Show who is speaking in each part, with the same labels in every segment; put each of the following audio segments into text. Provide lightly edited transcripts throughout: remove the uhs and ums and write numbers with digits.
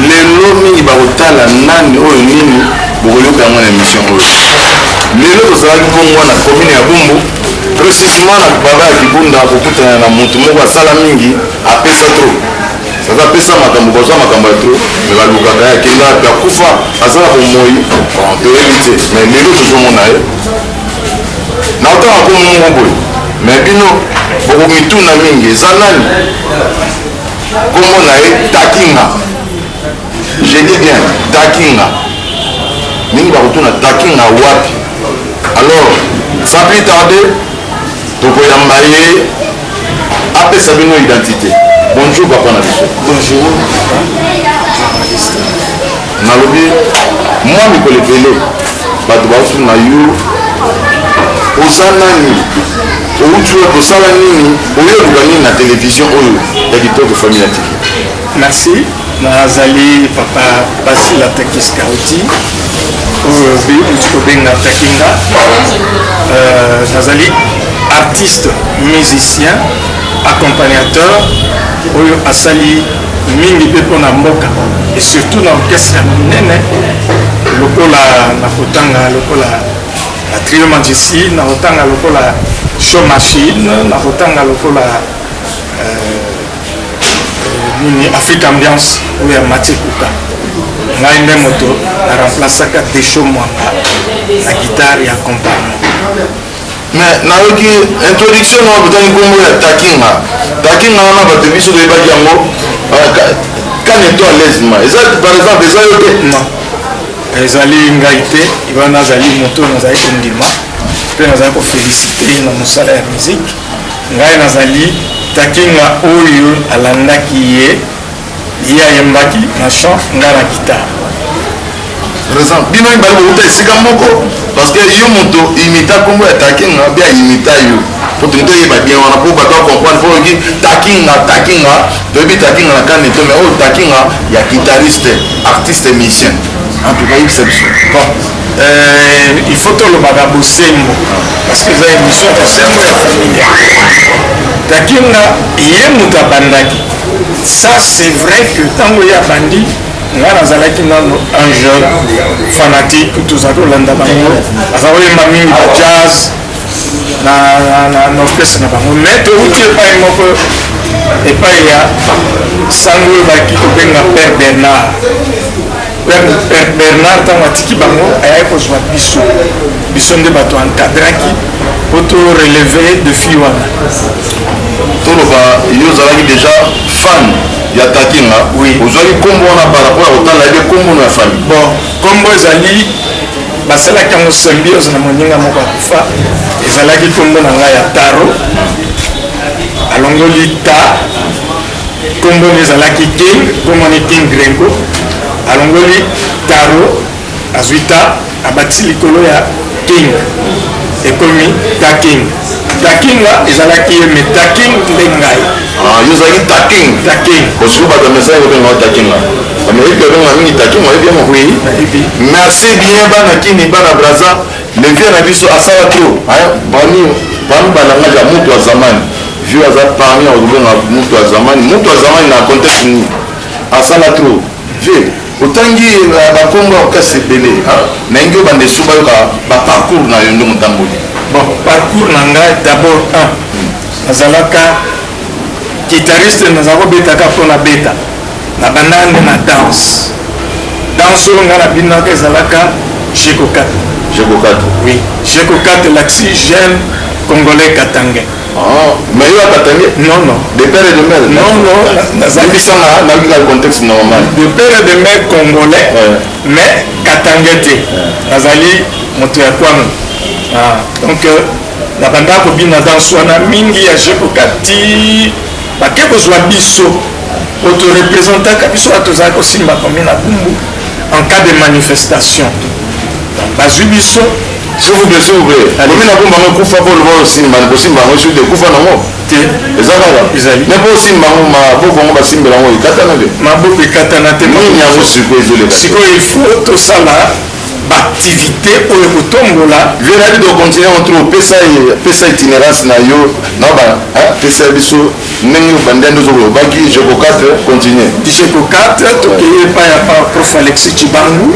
Speaker 1: lelo mingi bakotala nani oyo nini bokoyoka yango na émission oyo lelo tozalaki bongo na commune ya Bumbu précisement na baba ya Kibunda kokutana na mutu moko asala mingi apesa trop sasa apesa makambo bazwa makambo ya trop me balukaka ye akenda pe akufa azala bomoi toyebi te mais lelo tozomona ye na otanga ko mongo boye mais bino bokomituna mingi eza nani kombo na ye Takinga. Je dis bien Takinga. Mingi bakotuna Takinga wapi. Alors, sans plus tarder, tokoyamba ye apesa bino identité. Bonjour papa na biso.
Speaker 2: Bonjour.
Speaker 1: Nalobi moi mikolo ebele bato baotuna yo oza nani outi oyo kosala nini oyobuka nini na télévision oyo ya kitoko famille ya tiki.
Speaker 2: Merci. Nazali papa Basila Takis Kauti obenga Takinga. Nazali artiste, musicien, accompagnateur oyo asali mingi pe mpona mboka et surtout na orchestre minene lokola na kotanga lokola la Trio Majesty, na kotanga lokola Show Machine, na kotanga lokola nini Africa Ambiance ou ya Mathieu Kuka. Ngai nde moto na remplaçaka Desho Mwanga na guitare ya accompagnement.
Speaker 1: Mais nayoki introduction na botani kombo ya Takinga. Takinga wana bato biso toyebaki yango kane to à l'aise ma. Eza par exemple eza yo te?
Speaker 2: Non. Ezali ngai te, wana azali moto nazali kondima mpe nazali kofélicité na mosala ya musique. Ngai nazali Takinga oyo alandaki ye ayembaki na chant nga na guitare.
Speaker 1: Raison bino ibali bouta esika moko parce que yo moto imita kombo ya Takinga bien imita yo pour te dire ba bien wana pour bato comprendre pour dire Takinga depuis Takinga na kane to mais oh Takinga ya guitariste artiste musicien en tout cas c'est bon
Speaker 2: il faut tout le bagabo sembo parce que ça émission de sembo ya famille Takinga ye muta bandaki ça c'est vrai que tango ya bandi nga nazalaki nano un jeune fanatique tozalaki kolanda bango aza koyemba mingi ba jazz na orchestre na bango mais touti epai moko epai ya sango oyo baki kobenga Père Bernard ntango atiki bango ayaki kozwa biso nde bato encadraki po to relever defi wana
Speaker 1: toloba yo ozalaki déjà fan ya Takinga.
Speaker 2: Oui.
Speaker 1: Ozali kombo wana par rapport à otala ebe kombo na famille.
Speaker 2: Bon, kombo ezali basalaki yango symbiose na moninga moko akufa ezalaki kombo na ngai ya Taro alongoli ta kombo ezalaki King kombo ni King Grengo alongoli Taro azwi ta abati likolo ya King ekomi Takinga ezalaki ye me Taking nde ngai.
Speaker 1: Yo ozalaki Taking kosuku bato message obenga o Takinga amerike obenga mingi Takinga oyebi yango.
Speaker 2: Oui,
Speaker 1: merci bien bana kini bana braza le vieux na biso asala trop bani balanga ya mutu ya zamani vieux aza parmi obenga mutu ya zamani na contexte ni asala trop vieux otangi bakombo okasi ebele na ingi obande su bayoka baparcours na yo nde motamboli.
Speaker 2: Bon, parcours na ngai d'abord nazalaka guitariste nazala kobetaka mpona beta na bandaka nde na danse oyo ngai na binaka ezalaka Jeko 4. Oui, Jeko 4 l'axi jeune congolais katangais.
Speaker 1: Mais yo akatangais?
Speaker 2: Non.
Speaker 1: De père et de mère? Non. Nazalisanga na le contexte normal.
Speaker 2: De père et de mère congolais, mais katangais te. Nazali moto ya kwano. Donc na banda ko bina danse wana mingi ya Jeko 4 ti bake kozwa biso auto représentaka biso atozala kosimba komi na Bumbu en cas de manifestation. Bazwi biso
Speaker 1: s'il vous plaît komi na Bumbu bango kufa po loba osimba bango soki de kufa nango
Speaker 2: te
Speaker 1: eza kaka me po osimba bango maboko yango basimbela yango ekatana te
Speaker 2: maboko ekatana te
Speaker 1: nini yango sikoyo ezoleka
Speaker 2: sikoyo il faut tosala activité au Kotombola.
Speaker 1: Je vais dire continuer entre pesa itinérance na yo na ba pesa biso nengi bandendo zo baki je ko 4 continuer.
Speaker 2: Je ko 4 to ke pa ya pa prof Alexis Chibangu.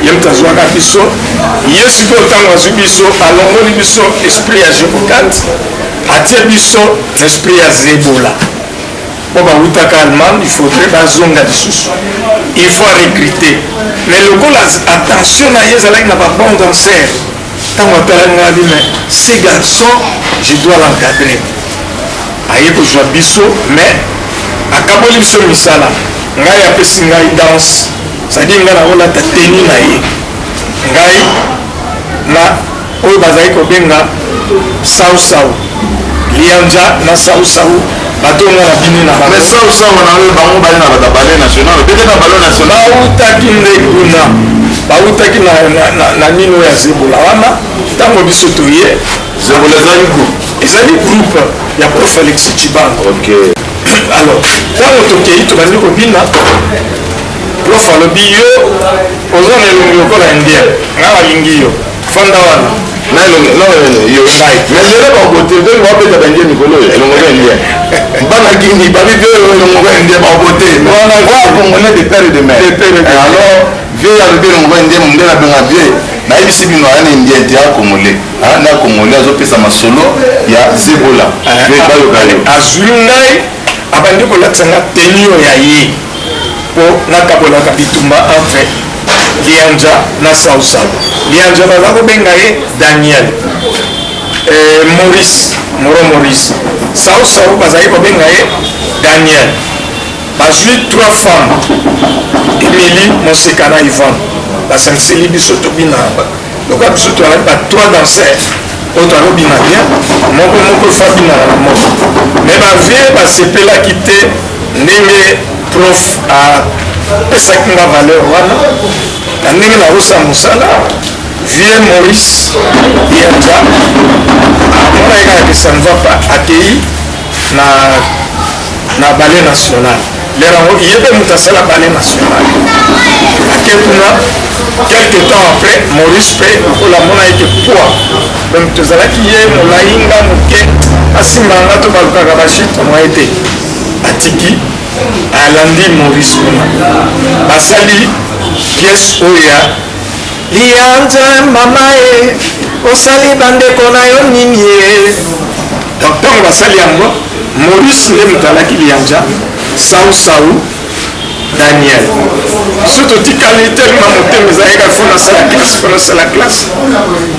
Speaker 2: Yem tazwa ka biso. Yesu ko tango azubiso alongoli biso esprit ya je ko 4. Atie biso esprit ya Zebola. Bon bah utaka allemand il faudrait bazonga lisusu. Il faut recruter. Mais le coup là attention na yezala na ba bon danseur. Tant on dit mais ces garçons je dois l'encadrer. Aye ko jwa biso mais akaboli biso misala. Ngai apesi ngai danse. Ça dit nga na wala ta teni na ye. Ngai na oyo bazali ko benga sau lianja na sau batonga na bini na
Speaker 1: mais ça on a eu bango bali na ballet national peut-être na ballet national
Speaker 2: bautaki ndekuna bautaki na nino ya Zebola wana ntango biso toye
Speaker 1: Zebola
Speaker 2: ezali groupe ya prof Alexis Chibangu.
Speaker 1: Ok.
Speaker 2: Alors ntango tokei tobandi kobina prof alobi yo oza na elongi lokola indien nga balingi yo fanda wana
Speaker 1: na yo mais lelo ba côté de ba peta bandie mikolo elongo indien bana kingi ba bi yo elongo indien ba côté wana va congolais de père et de mère alors vieux ya le elongo indien mon ndela benga vieux na ibisi bino ana indien te akomole na komole azopesa masolo ya Zebola vieux ba yo kale
Speaker 2: azungai abandi kolatisa nga tenio ya ye po nakabolaka bitumba entre lianja na sausa lianja baza kobenga ye Daniel Maurice sausa bazali kobenga ye Daniel. Bazwi 3 femmes Émilie Monseka na Yvonne basaniseli biso tobina loka biso toalaki ba 3 danseurs oyo tolobina bien moko efabina na moko mais bavie basepelaki te ndenge prof apesaki nga valeur wana na ndenge nakosa mosala vie Maurice Lianja amonaki kaka ke ça ne va pas akei na ballet national lero yango yebe moto asala ballet national ake kuna quelque temps après Maurice mpe lokola mona eke poids donc tozalaki ye molai nga moke asimbanga to balukaka bashite mwa ete atiki alandi Maurice kuna basali pièce oyo ya lianja mama ye osali bandeko na yo nini ye donc ntango basali yango Maurice nde moto alaki lianja sau Daniel so totikali tellement motema ezalaka fo nasala classe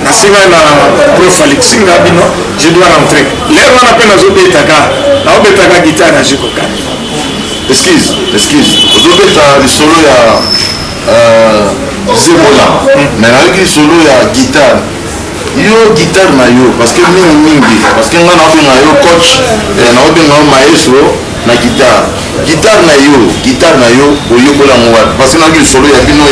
Speaker 2: nasengai na prof Alexis nga bino je dois rentrer lero wana mpe naobetaka guitare ya jikoka
Speaker 1: excuse ozobeta lisolo ya Zebola mais nayoki lisolo ya guitare yo guitare na yo parce que mingi parce que nga naobenga yo coach naobenga yo maestro na guitare na yo oyekola ngo wapi parce que nayoki lisolo ya bino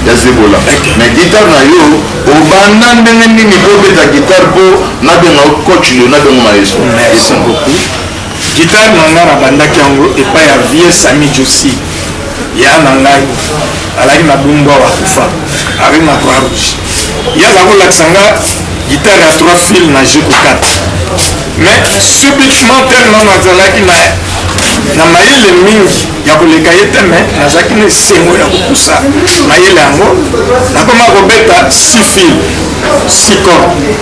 Speaker 1: ya Zebola mais guitare na yo obanda ndenge nini po obeta guitare po nabenga yo coach yo nabenga maestro.
Speaker 2: Merci beaucoup. Guitare na nga nabandaki yango epai ya vie Sami Josi ya na ngai alaki na bumbu awa kufa ari na Croix Rouge yaza kolakisa nga guitare ya 3 fils na jeko 4 mais subitement tellement nazalaki na mayele mingi ya koleka ye te mais nazalaki na esengo ya kopusa mayele yango nakoma kobeta 6 fils 6 cordes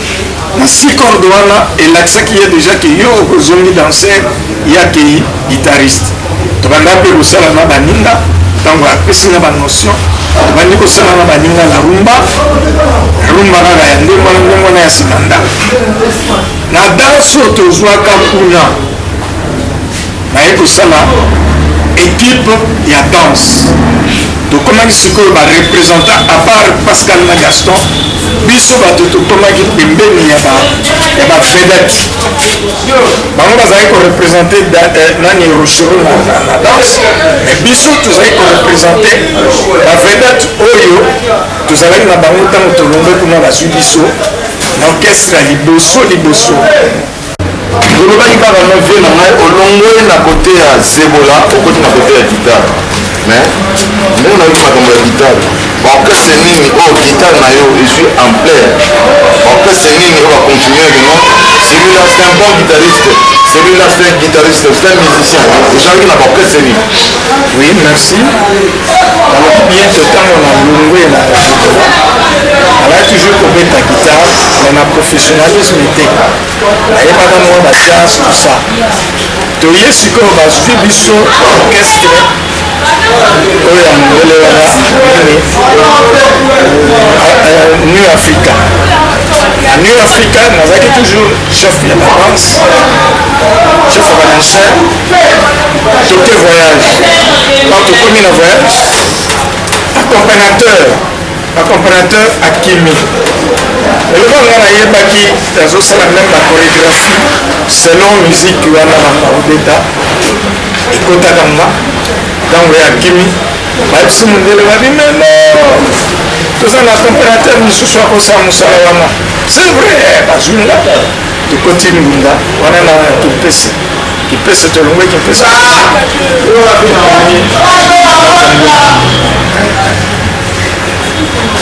Speaker 2: na 6 cordes wana elakisaki ye déjà ke yo okozongi danseur yakei guitariste tobanda mpe kosala na baninga ntango apesi nga banotion tobandi kosala na baninga na rumba kaka ya ndenge wana ya nsima ndako na danse oyo tozwaka kuna naye kosala équipe ya danse tokomaki sikoyo barepresentant à part Pascal na Gaston biso bato tokomaki pembeni ya bavedete bango bazalaki korepresente nani rochero na danse mais biso tozalaki korepresente bavedete oyo tozalaki na bango ntango tolombe kuna bazwi biso na orchestre ya liboso
Speaker 1: olobaki kaka no vie na ngai olongwe na kote ya Zebola okoti na kote ya guitare mais ndenge nayoki makambo ya guitare baorchestre nini oyo guitare na yo ezwi ampleur baorchestre nini oyo bacontinueke non celui-là c'est un bon guitariste celui-là c'est un guitariste c'est un musicien ozalaki na baorchestre nini
Speaker 2: oui merci nalobi bien totango na longwe na nalaki toujours kobeta guitare mais na professionnalisme te nayebaka mwa bajazz tout ça toye sikoyo bazwi biso orchestre oyo ya mondele wana New Africa na New Africa nazalaki toujours chef ya balance chef ya balanceur toke voyage quand tokomi na voyage accompagnateur akimi eloko nga nayebaki azosala meme bachorégraphie selon musique wana banga obeta ekotaka nga ntango ya kimi bayebisi mondele babi meno toza na accompagnateur mosusu akosala mosala wana c'est vrai bazwi nga tokoti ngunga wana na kipese tolongwe kipese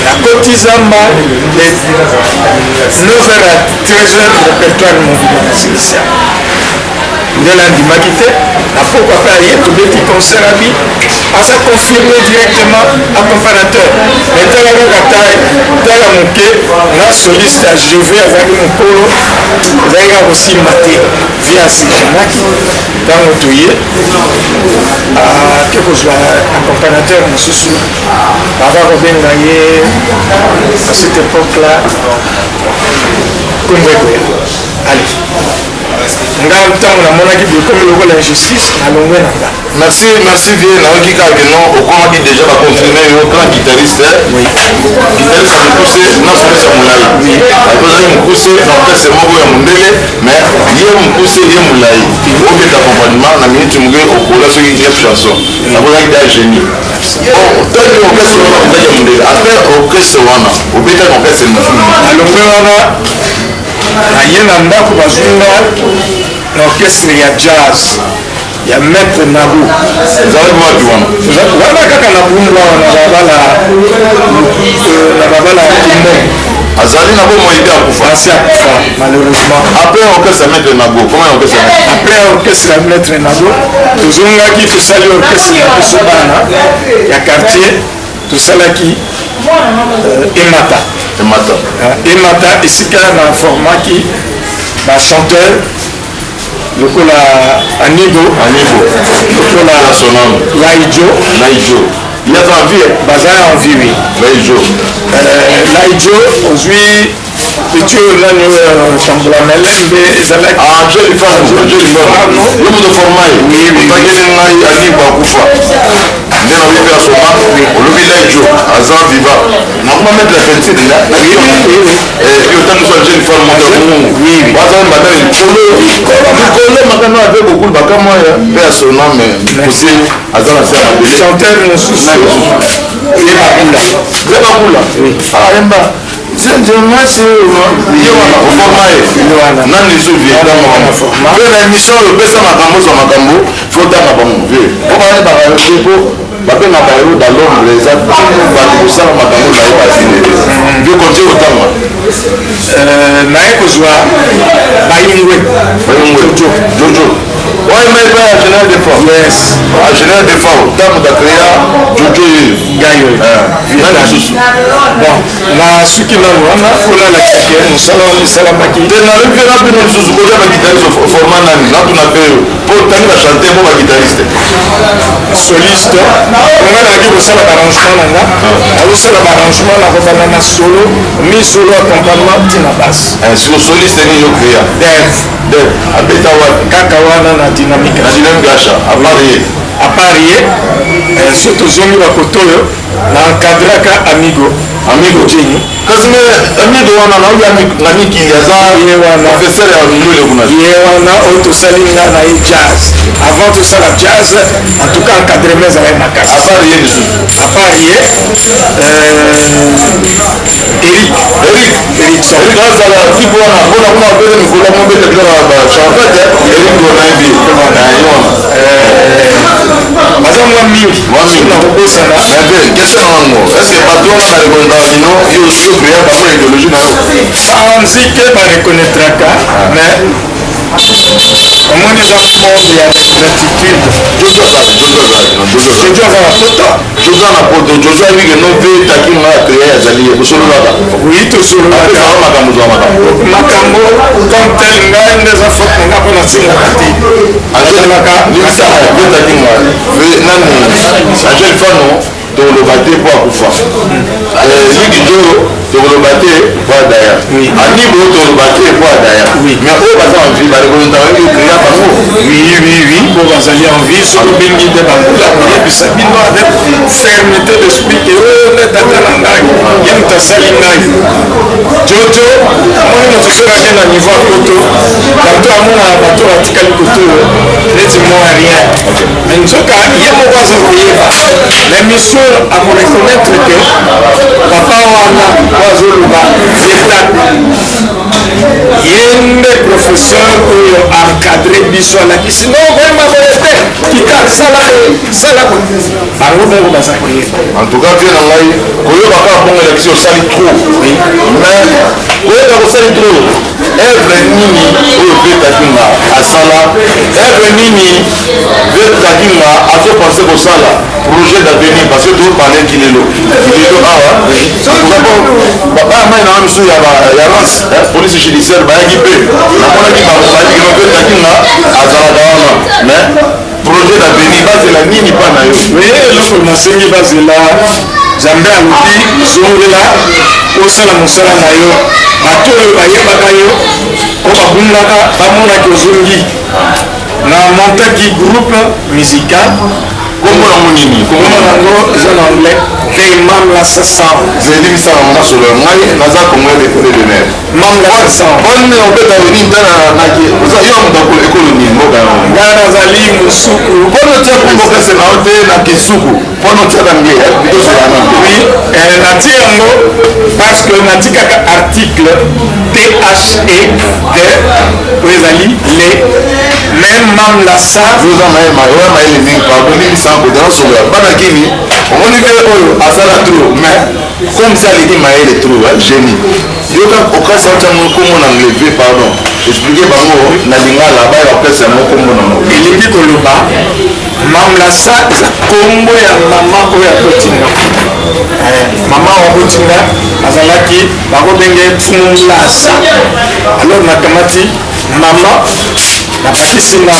Speaker 2: nakoti zamba de 9h à 13h répertoire mobile nasilisa ndela ndimaki te napokwa mpe aye tobeti concert abi aza confirmé directement accompagnateur mais tala kaka tala moke na soliste ya jeve azalaki mokolo ezalaki kaka kosimba te vi asigenaki ntango toye ake kozwa accompagnateur mosusu bava kobenga ye à cette époque là kombwekoya ali nga ntango namonaki bokomi lokola injustice nalongwe na nga
Speaker 1: merci vie nayoki kaka no okomaki déjà baconfirme yo grand guitariste guitariste mokuse na soliste ya molai akozali mokuse na orchestre moko ya mondele mais ye mokuse ye molai obeta accompagnement na minute moke okola soki chef chanson akozalaki da génie tali orchestre wana otaki ya mondele après orchestre wana obetaki orchestre mosusu
Speaker 2: alongwe wana naye na ndako bazwinga na orchestre ya jazz ya maître Nabo
Speaker 1: ezalaki wapi
Speaker 2: wana kaka na bumbwa na babala ya kimbo
Speaker 1: azali na bomo ete akufa
Speaker 2: asi akufa malheureusement
Speaker 1: après orchestre maître Nabo comment orchestre
Speaker 2: après orchestre ya maître Nabo tozongaki tosali orchestre ya biso bana ya quartier tosalaki emata esika na formaki bachanteur lokola anigo lokola laijo
Speaker 1: yaza en vie
Speaker 2: bazala en vie oui laijo ozwi petit oyo nani tambola na lembe ezalaki
Speaker 1: joli femme yo moto forma ye otakeli ngai anigo akufa nde nabi mpe asoma olobi laijo aza viva nakoma mettre la peinture yo otangiso jeune femme moto amungu bazali mbata likolo makano ape kokulu bakamwaya mpe asona me kosi aza na se ya
Speaker 2: chanteur mosusu
Speaker 1: yebakula yemba nani ezovie na émission oyo opesa makambo ozwa makambo fotanga bamovie po bayebaka yo te po babengaka yo da londre eza bato kosala makambo nayeba sinete vie kontie kotanga
Speaker 2: naye kozwa bayingwe
Speaker 1: jojo oyo maipa ya général de fois a général de fois ntango dakrea jojo yeyo
Speaker 2: ngayo
Speaker 1: nani lisusu
Speaker 2: bon na suki nano wana olalakisake mosala wana esalamaki
Speaker 1: te nalobi na bino lisusu koza baguitariste forma nani natuna mpe yo mpo tangi bachante mpo baguitariste
Speaker 2: soliste onga nalaki kosala barrangement na nga azosala barrangement na kobanda na solo mi solo accompagnement ntina base
Speaker 1: siko soliste nini yo créa dev abeta wapi
Speaker 2: kaka wana na dynamique
Speaker 1: asha
Speaker 2: apart ye so tozongi bakoto oyo na encadraka amigo jeni
Speaker 1: kasi me amigo wana naobi na mikili aza professeur ya mindole kuna
Speaker 2: ye wana oyo tosali nga na ye jazz avant tosala jazz en tout cas encadrement ezalaki makasi
Speaker 1: apart ye lisusu
Speaker 2: apart ye Eric
Speaker 1: azala tipo wana mpona kuna apele mikolo mobeta bilaka bachampete Eric onayebi
Speaker 2: baza mwa mingi na kobosana
Speaker 1: question nango est-ce que bato wana barekonnaîtra bino yo soki ya bango idéologie na yo
Speaker 2: sanzi ke bareconnaîtraka mais omoni eza forme ya gratitude jojo aza na poto
Speaker 1: jojo na poto jojo abike no mpe takinga ateye azali ye kosololaka
Speaker 2: oui tosololaka makambo comme tel ngai nde eza faute nanga mpo nasingaka te
Speaker 1: azelaka lisaka mpe takinga nani angel fano tokoloba te mpo akufa liki jo tokoloba te mpo adaya anibo tokoloba te mpo adaya mais oyo baza en vie barekolontaaki okria bango
Speaker 2: oui mpo bazali en vie soki obengi nde bambula koyebisa bino avec fermeté d'esprit ke oyo nde tata na ngai ye moto asali ngai jojo amoni moto soki ake na niveau ya koto bato amonana bato batikali koto neti mwa rien mais nzoka ye moko aza koyeba l'émission akoreconnaître que papa wana wazoloba véritable ye nde professeur oyo encadré biso alakisi no koyeba boye te kita sala bango moko baza koyeba
Speaker 1: en tout cas vie na ngai koyoka kaka bongo elakisi osali trop mais koyoka kosali trop œuvre nini oyo vetakinga asala œuvre nini vetakinga azopense kosala projet d'avenir parce que toparle kilelo awa bamai na misu ya rance police judiciaire bayaki mpe namonaki babikino vetakinga azalaka wana mais projet d'avenir bazela nini mpa na yo
Speaker 2: eloko nasengi bazela nzambe alobi zongela osala mosala na yo bato oyo bayebaka yo po babungaka bamonaki ozongi na montaki groupe musical
Speaker 1: kombo nango nini
Speaker 2: kombo nango eza na anglais they mamlasa sound
Speaker 1: zelikisaka mona solo ngai naza congolais député de maire
Speaker 2: mamlasa sound
Speaker 1: wane obeta weni ntanaki oza yo moto ekolo nini mboka yango
Speaker 2: ngai nazali mosuku
Speaker 1: mpono tia kongopese na yo te na kisuku mpono tiaka nge bitosolana
Speaker 2: oui natie yango parce que natikaka article THE de oyo ezali le même mamlasa
Speaker 1: oza oya mayele mingi pardonimisaa kodana solo bana kini omoni ke oyo asala tro mais comme ça aleki mayele tro génie yoka okasi aotiango kombo na ngleve pardon explike bango na lingala baya bapesa yango kombo nango
Speaker 2: elingi koloba mamlasa eza kombo ya mama oyo akotinga mama wakotinga azalaki bakobenge fumulasa alors nakamati mama napikisinga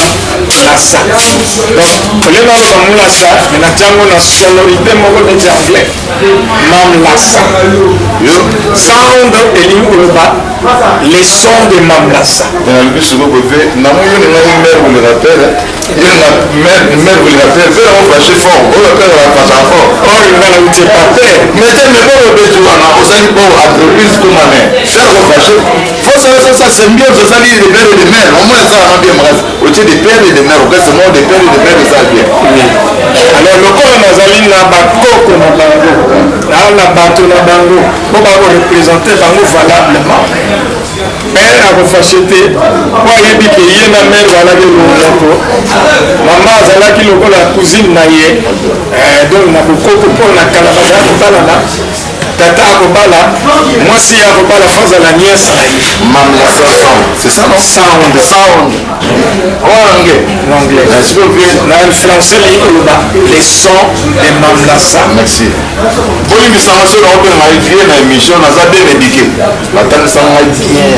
Speaker 2: lasa donc olenga oloba mulasa me natiango na sonorité moko neti anglais mamlasa sound elingi koloba les sons de mamlasa
Speaker 1: nalobi siko kote namoni ngai mare vulgateur yenga mare vulgateur mpe yango fâché fort oyo mpe bafasaka fort
Speaker 2: oyo nga na utie pater
Speaker 1: mais te me boyo betu wana osali po entreprise komane yango fâché fosasa symbiose osali de père et de mère omoi esalama bien makasi otie de père et de mère okasi mo de père et de mère esala bien
Speaker 2: alors lokola nazali na bakoko na bango na bato na bango po bakorepresente bango valablement père akofashe te po ayebi ke ye na mare bazalaki lomoko mama azalaki lokola cousine na ye donc na bokoko mpo na kala bazala kotalana tata akobala mwasi ye akobala fo azala niese na ye
Speaker 1: mamlasa sound c'est ça non sound oange
Speaker 2: l'anglais na français lei koloba les sons de mamlasa
Speaker 1: merci boyimisanga so naobenga vie na émission naza bien édike batangisanga bien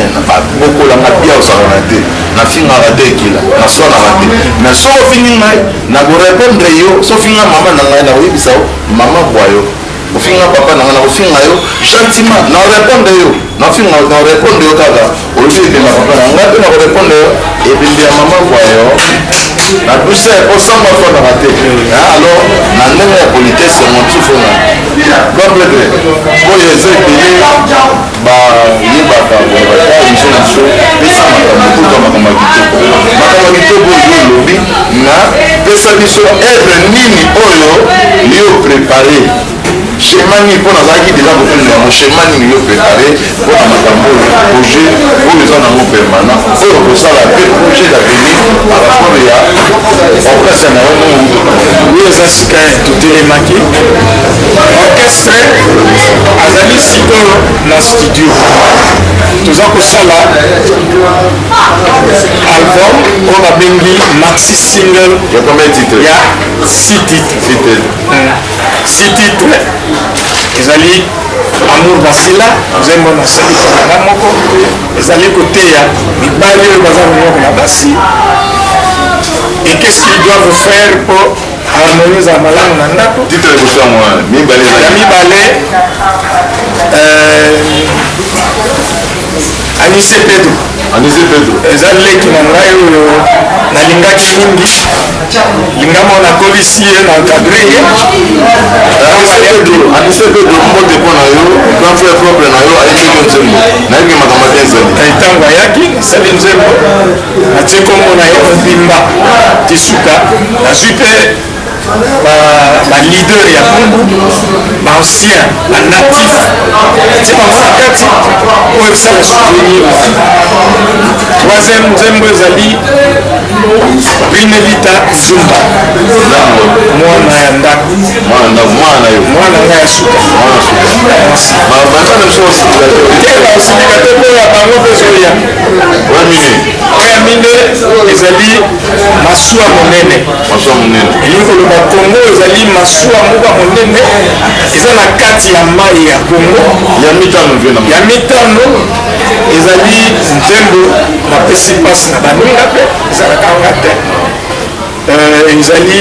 Speaker 1: bokolanga bien osakana te nafingaka te ekila naswanaka te mais so ofingi ngai nakorépondre yo so ofinga mama na ngai nakoyebisa yo mama bwa yo ofinga papa na ngai nakofinga yo gentiment naorépondre yo naorépondre yo kaka olobi ebemba papa na ngai mpe nakorépondre yo ebembi ya mama bwa yo na douce osamba fondaka te alors na ndenge ya politesse ya motifona comprendre oyo eza ebele bayebaka émission na biso pesa makambo kuka makambo ya kitoko oyo olobi na pesa biso œuvre nini oyo yo préparé schéma nini mpo nazalaki deja kotuna yango schéma nini yo préparé mpona makambo oyo projet oyo eza nango permanent oyo kosala pe projet d'avenir par rapport ya okasa na yo
Speaker 2: oyo eza esika totelemaki orchestre azali sikoyo na studio toza kosala album oyo babengi maxi single
Speaker 1: ya combien de titres?
Speaker 2: ya 6 titres 6 titres ezali amour basila nzembo nasali kolanga moko ezali koteya mibali oyo baza koloko na basi et qu'est-ce qu'ils doivent faire pour harmoniser malamu na ndako
Speaker 1: titre ebosa mwa mibale
Speaker 2: ya mibale Anise Pedro eza leki na ngai oyo nalingaki mingi lingama nakolisi ye na encadre ye
Speaker 1: Anise Pedro mbote mpo na yo grand frère propre na yo ayebiki nzembo nayebi makambo te nzembo
Speaker 2: ntango ayaki nasali nzembo natie kombo na ye mbimba tisuka nazwi mpe baleader ya Bumbu baancien banatif ti bango na kati oyo esala soutenir troisième nzembo ezali Brinelita Zumba mwana ya ndako mwana ngai ya suka baosindika te mpo ya bango mpe ezoya oya mine ezali masuwa monene elingi koloba Congo ezali masuwa moko monene eza na kati ya mai ya Congo ya mitano ezali nzembo napesi mpasi na baninga mpe ezalaka nga te ezali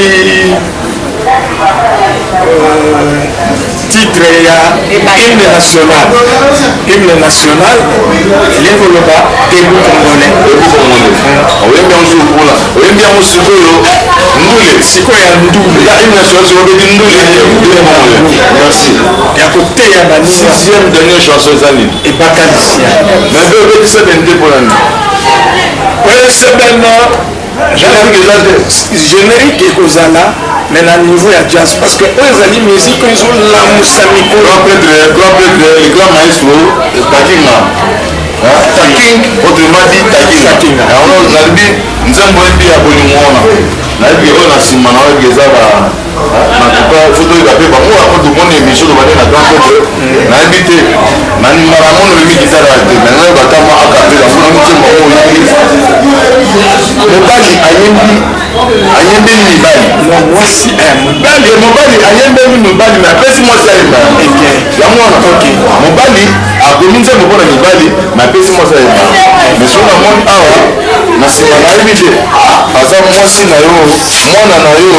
Speaker 2: titre ya hymne national elingi koloba debu congolais
Speaker 1: oyembi yango sikoyo ndule
Speaker 2: sikoyo ya ndule ya koteya baninga
Speaker 1: sixième dernière chanson eza nini
Speaker 2: ebakalisia
Speaker 1: mais mpe obekisa bende mpona nini
Speaker 2: oyo sebeno générique ekozala mais na niveau ya jazz parce que oyo ezali musique oyo ezolamusa mikolo
Speaker 1: grand maestro takinga taking autrement dit taking yango nalibi nzembo ebi ya bolingo wana nayebi oyo na nsima na oyebi eza natuka foto oyeba mpe bango yango tomoni émission tobande na grand peuple nayebi te nanimaka mono oyebi gitara ya te mais nayebi batama akapela mpona nzembo oyo mobali ayembeli mibali mobali ayembeli mobali mais apesi mwasi ayemba ya mwana mobali akomi nzembo mpona mibali mais apesi mwasi ayemba mais so namoni awa na nsima nayebi te aza mwasi na yo mwana na yo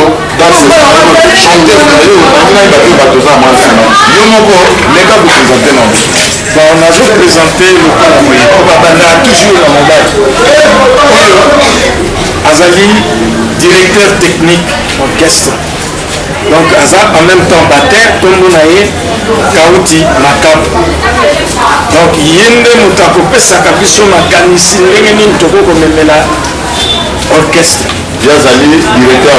Speaker 1: chanteur na yo naminayi bato bato oza mwa nsima yo moko leka kopresente na
Speaker 2: bon nazo présente lokola boye babandaka toujours na mobali oyo azali directeur technique orchestre donc aza en même temps batteur nkombo na ye kauti makabu donc ye nde moto akopesaka biso makanisi ndenge nini tokokomemela orchestre
Speaker 1: azali directeur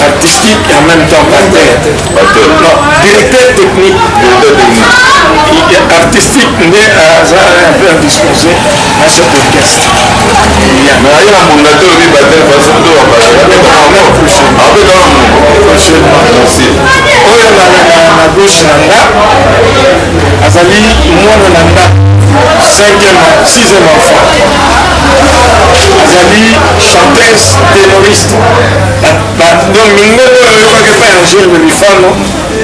Speaker 2: artistique et en même temps batteur non directeur technique artistique nde aza un peu indisposé à cet orchestre
Speaker 1: mais aye na mbonga te obi batteur façon to
Speaker 2: oyo na gauche na nga azali mwana na nga 6e enfant azali chanteuse ténoriste donc mingelo oyo oyokaki epai ya Gilles Belifano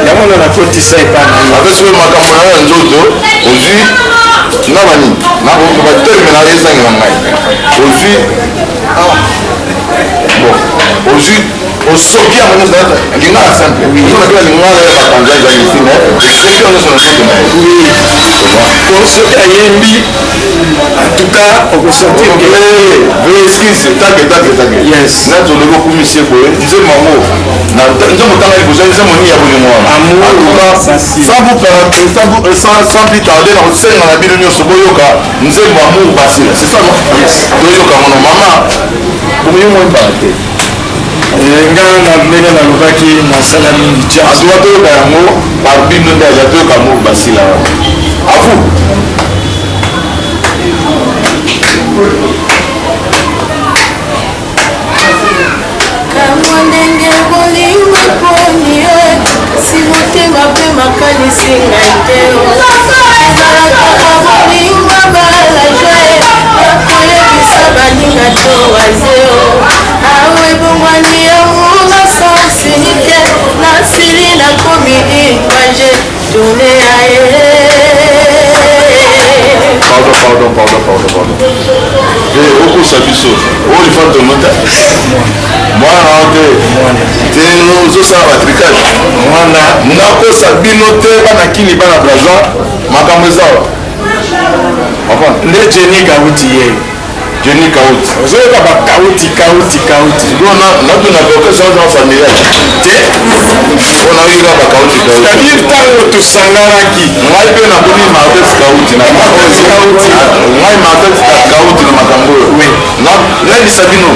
Speaker 2: yango ndo nakotisa epai na yo
Speaker 1: apesi oyo makambo na yo ya nzoto ozwi nga banini baterme na ezangela ngai ozwi ozwi osoki yango nyonso linga na simple onakela linga na bakanza ezalisi me soki yango nyonso na nzoto na ye
Speaker 2: soki ayembi en tout cas okosentir
Speaker 1: eskise take nga toleki okumisi boye nzembo yango nzembo tanga liboso nzembo nini ya bolingo wana sans plus tarder na kosenga na bino nyonso boyoka nzembo amour basila c'est ça non toyoka mono mama bomoyo moyembaka te
Speaker 2: nga na ndenge nalobaki nasala mingi
Speaker 1: azowa toyoka yango par bino nde aza toyoka amour basila afu
Speaker 3: ndenge bolingo poni
Speaker 1: Pardon. Okusa biso. Oyo fante monta. Mwana ote. Teno zosala batrikage. Mwana nakosa bino te bana kini bana blaza makambo ezawa. Papa,
Speaker 2: nde Jenny Kauti ye.
Speaker 1: Jenny Kauti.
Speaker 2: Ozoyoka ba Kauti.
Speaker 1: Bona natuna vocation dans famille. Te. On a eu là ba Kauti.
Speaker 2: C'est-à-dire tango tosanganaki.
Speaker 1: Ngai pe na kuni Martes Kauti na Kauti. Ngai Martes Kauti na makambo. Oui. Na disabino.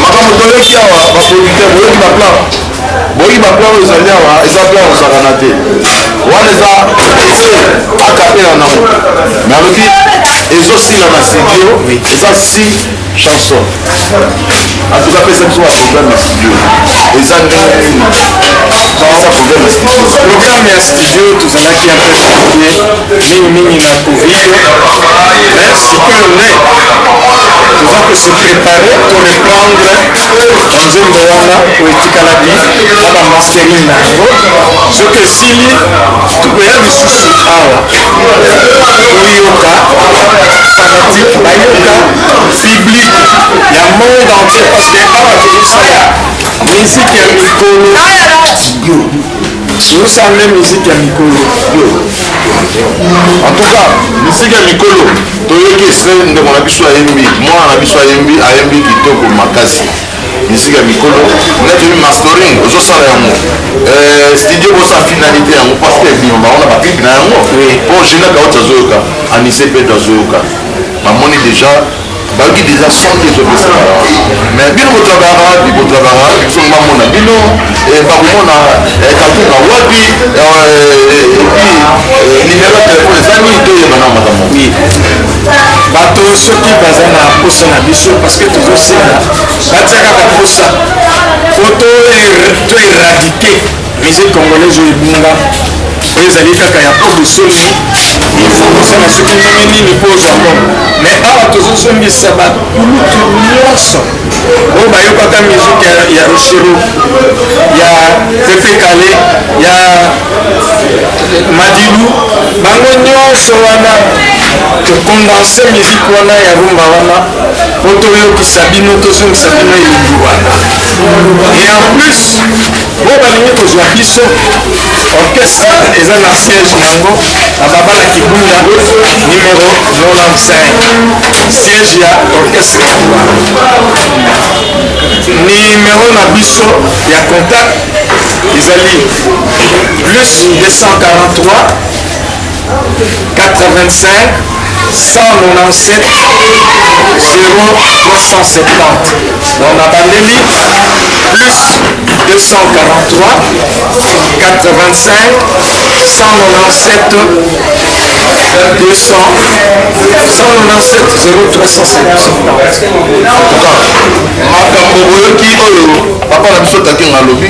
Speaker 1: Makambo toyoki awa ba producteur boyoki ba plan. Boyi ba plan ezali awa eza plan osakana te. Wana eza akapela na mo. Mais alobi ezosila na studio eza 6 chansons. En tout cas pesa biso ba programme ya studio. Eza ndenge nini.
Speaker 2: Programme ya studio tozalaki un peu fatigué mingi na covid mais sikoyo nde toza kose préparer to reprendre nzembo wana oyo etikalaki na bamastering na yango soki esili tokoya lisusu awa toyoka fanatique bayoka public ya monde entier parce que awa tozosala musique ya mikolo tozosala musique ya mikolo
Speaker 1: en tout cas musique ya mikolo toyoki esre ndeko na biso ayembi mwana na biso ayembi kitoko makasi musique ya mikolo neti oyebi mastering ozosala yango studio bosala finalité yango parce que ebima baona bapipe na yango po géna kauti azoyoka anise mpe azoyoka bamoni déjà bayoki déjà sonde ezopesa mais bino botravaillera biso bamona bino bakomona katunga wapi nimero ya telefone eza nini toyeba na makambo
Speaker 2: bato soki baza na posa na biso parce que tozosala batiaka baposa po to éradike musique congolaise oyo ebunga oyo ezali kaka ya po bosoli ifokosana soki ndenge nini po ozango mais awa tozozongisa bakulutu nyonso oyo bayokaka musique ya rochero ya pepe kale ya madilu bango nyonso wana tokondense musique wana ya rumba wana po toyokisa bino tozongisa bino elingi wana et en plus oyo balingi kozwa biso orchestre eza na siège nango na baba na kibunda numéro 95 siège ya orchestre numéro na biso ya contact ezali plus 243 85 197 0370 on a bandeli plus 243 85 197
Speaker 1: makambo boyoki oyo papa na biso taki nga lobi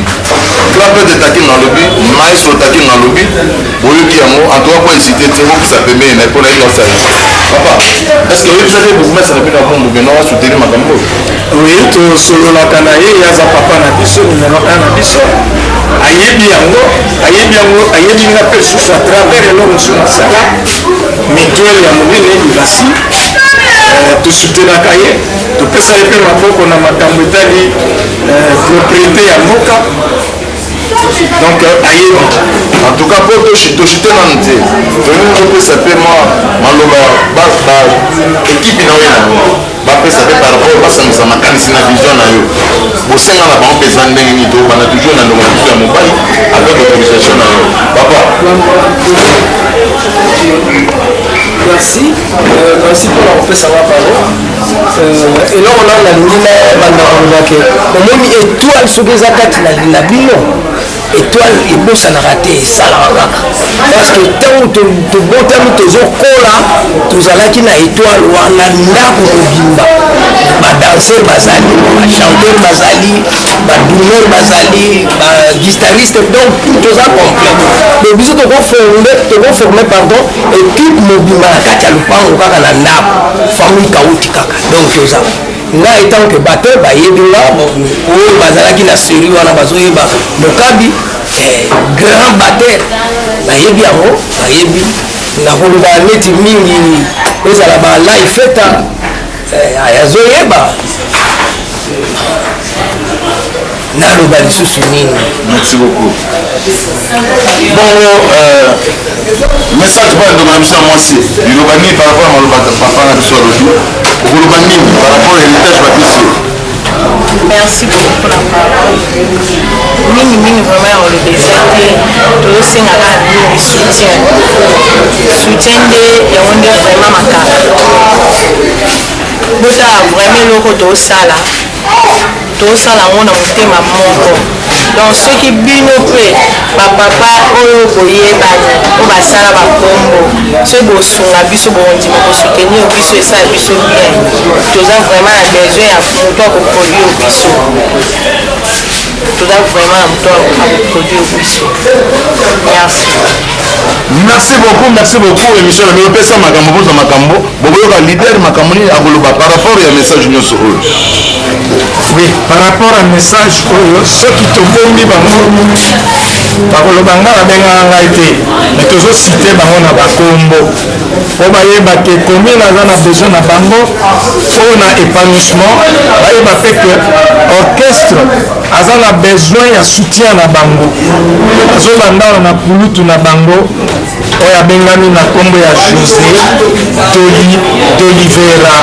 Speaker 1: clapete taki nga lobi maestro taki nga lobi boyoki yango antoka po esite te okisa pembeni na mpona yekasa papa est-ce que oyebisa te bourgmestre na bino ya bombo beno wasoutenir makambo
Speaker 2: oui tosololaka na ye aza papa na biso numero 1 na biso ayebi ayebi nga mpe lisusu à travers elo mosu nasala miguel ya monene libasi tosutenaka ye topesa ye mpe maboko na makambo etali propriété ya mboka donc ayebi
Speaker 1: en tout cas po toshite nanu te tolingi kopesa mpe maloba ekipe na oyo nango bapesa mpe par rapport basangisa makanisi na vision na yo bosenga na bango mpenza ndenge nini tobanda toujours na ndongo na biso ya mobali avec autorisation na yo papa
Speaker 3: merci pour la repesa ma parole eloko nano nalingi na banda kolobake omoni étoile soki eza kati na bino étoile ebosanaka te esalaka kaka parce que ntango tobotami tozokola tozalaki na étoile wana ndako mobimba badanser bazali bachanteur bazali badumeur bazali baguitariste donc toza complet donc biso tokoforme pardon équipe mobimba na kati ya lupango kaka na ndako famille kauti kaka donc toza nga etant que bateur bayebi nga oyo bazalaki na série wana bazoyeba mokabi grand bateur bayebi yango bayebi nakoluka neti mingi ezala balai feta azoyeba naloba lisusu nini.
Speaker 1: Merci beaucoup. Bon, message pas de mission moi c'est Lobani par rapport à papa na biso lobi. Lobani par rapport à l'héritage papier.
Speaker 4: Merci beaucoup pour la parole. Mini vraiment on le désire tout aussi na soutien de yaonde vraiment makaka. Bota vraiment loko to sala ngona motema moko donc soki bino mpe bapapa oyo boyebani o basala bakombo soki bosunga biso bondima kosoutenir biso esala biso bien toza vraiment na besoin ya moto akoproduire biso toza vraiment na moto akoproduire biso.
Speaker 1: Merci beaucoup émission na bopesa makambo poza makambo bokoyoka leader makambo nini akoloba par rapport ya message nyonso oyo.
Speaker 2: Oui, par rapport à message oyo soki tobombi bango bakoloba nga babengaka ngai te mais tozosite bango na bakombo po bayeba ke commune aza na besoin na bango oyo na épanouissement bayeba mpe ke orchestre aza na besoin ya soutien na bango azolanda na kulutu na bango oyo abengami na nkombo ya José Dolivera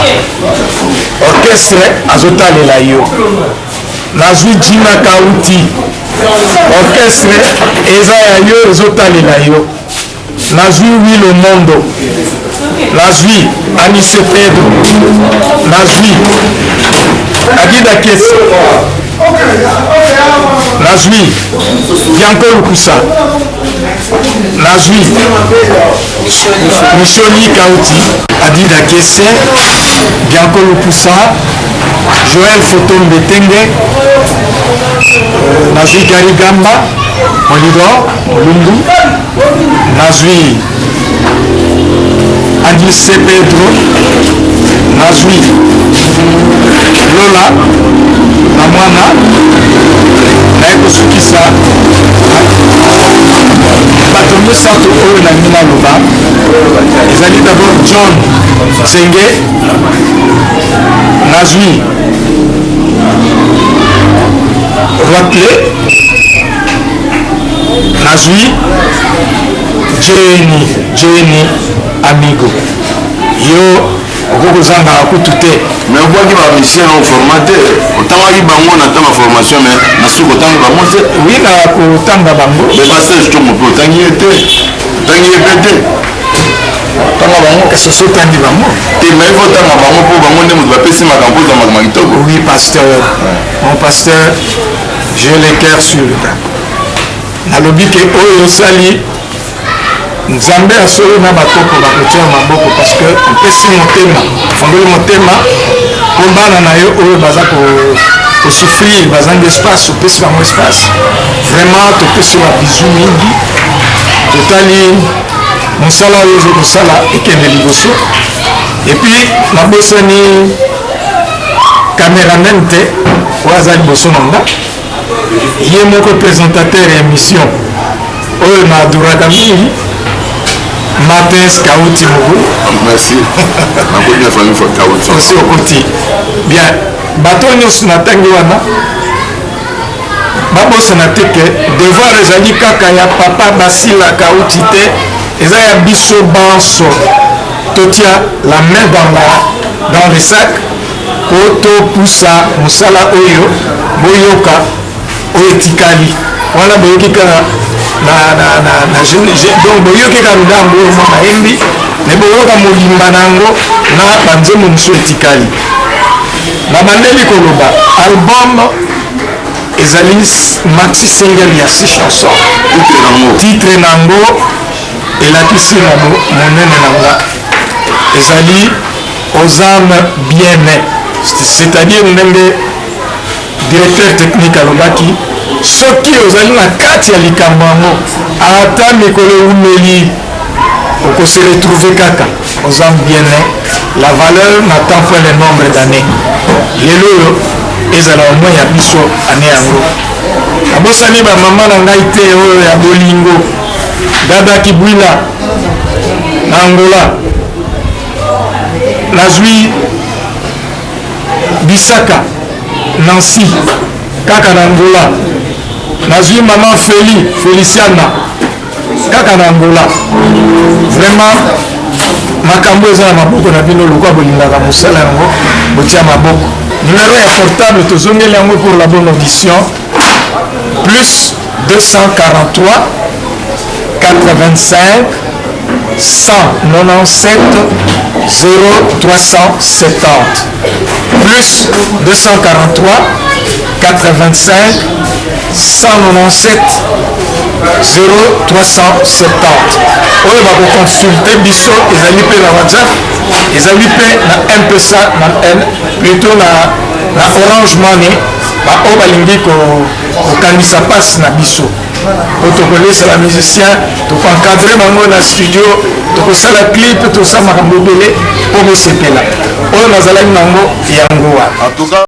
Speaker 2: orchestre azotalela yo nazwi Jina Kauti orchestre eza ya yo ezotalela yo nazwi Wilo Mondo nazwi Anise Pedro nazwi Adida Kesi nazwi Bianco Lukusa nazwi Micholi Kauti Adida Kesi Bianco Lukusa Joël Fotom Betenge nazwi Gary Gamba Molidor Molundu nazwi Anise Pedro nazwi Lola na mwana nayekosukisa bato misato oyo na ngai naloba ezali d'abord John Senge nazwi Roitle nazwi Jenny Amigo yo okokozanga kutu te
Speaker 1: mais okwaki bamisien au formateur otangaki bango na ntango ya formation mais nasuki otanga bango te
Speaker 2: wi na kotanga bango
Speaker 1: mais basage to mope otangi ye te otangi ye pe te otanga bango
Speaker 2: kasi sotangi bango
Speaker 1: te mais ifo otanga bango mpo bango nde moto bapesi makambo ozwa makama kitoko.
Speaker 2: Oui pasteur, mon pasteur j'ai le cœur sur le temps nalobi ke oyo osali nzambe asolo na bakoko bakotia maboko parce que opesi motema ofongoli motema mpo bana na yo oyo baza kosouffrir bazangi espace opesi bango espace vraiment topesi ba bizu mingi totali mosala oyo ozo kosala ekende liboso epuis nabosani cameraman te oyo aza liboso na nga ye moko présentateur ya émission oyo naduraka mingi Martins Kauti Mogo.
Speaker 1: Merci.
Speaker 2: Aussi au côté. Bien, bateau nyonso natangi wana babosana te ke devoir ezali kaka ya papa Basila Kauti te eza ya biso banso totia la main dans le sac po topusa mosala oyo boyoka oyo etikali wana boyoki kaka donc boyoki kaka ngambo oyo mwana yembi me boyoka molimba na yango na banzembo mosusu etikali na bandeli koloba album ezali maxi single ya 6 chansons. Titre nango elakisi na monene nanga ezali aux âmes bien-aimées, c'est-à-dire ndenge directeur technique alobaki soki ozali na kati ya likambo yango ata mikolo eumeli okose retrouver kaka aux âmes bien-aimées. La valeur n'attend pas le nombre d'années. Lelo oyo ezala omoi ya biso ane yango abosani bamama na ngai te oyo ya bolingo dada kibwila na Angola, nazwi Bisaka Nancy kaka na Angola, nazwi mama Feliciana kaka na Angola. Vraiment makambo eza na maboko na bino lokwa bolingaka mosala yango botia maboko. Numéro ya portable tozongeli yango pour la bonne audition plus 243 85 197 0370 plus 243 85 197 0370. oyo bakoconsulte biso ezali mpe na WhatsApp, ezali mpe na M-Pesa plutôt na Orange Money oyo balingi kokanisa pasi na biso po tokolesala musicien tokoencadre bango na studio tokosala clip tosala makambo ebele mpo bosepela oyo nazalaki nango yango wana.